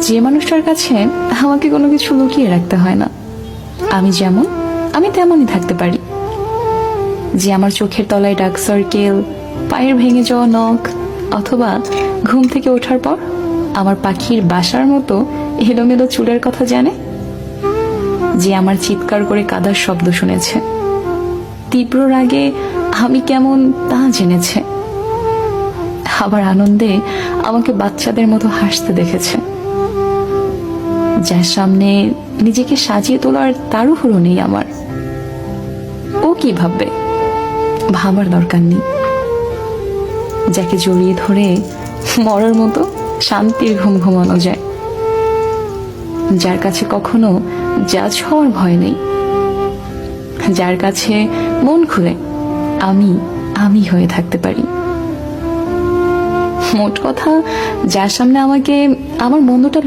যে মানুষটার কাছে আমাকে কোনো কিছু লুকিয়ে রাখতে হয় না, আমি যেমন আমি তেমনই থাকতে পারি। যে আমার চোখের তলায় ডার্ক সার্কেল, পায়ের ভেঙে যাওয়া নখ, অথবা ঘুম থেকে ওঠার পর আমার পাখির বাসার মতো এলোমেলো চুলের কথা জানে। যে আমার চিৎকার করে কাদার শব্দ শুনেছে, তীব্র রাগে আমি কেমন তা জেনেছে, আবার আনন্দে আমাকে বাচ্চাদের মতো হাসতে দেখেছে। যার সামনে নিজেকে সাজিয়ে তোলার তাড়াহুড়ো নেই আমার। ও কি ভাববে, ভাবার দরকার নেই। যাকে জড়িয়ে ধরে মরার মতো শান্তির ঘুম ঘুমানো যায়, যার কাছে কখনো জাজ হওয়ার ভয় নেই, যার কাছে মন খুলে আমি আমি হয়ে থাকতে পারি। মোট কথা, যার সামনে আমাকে আমার মন্দটা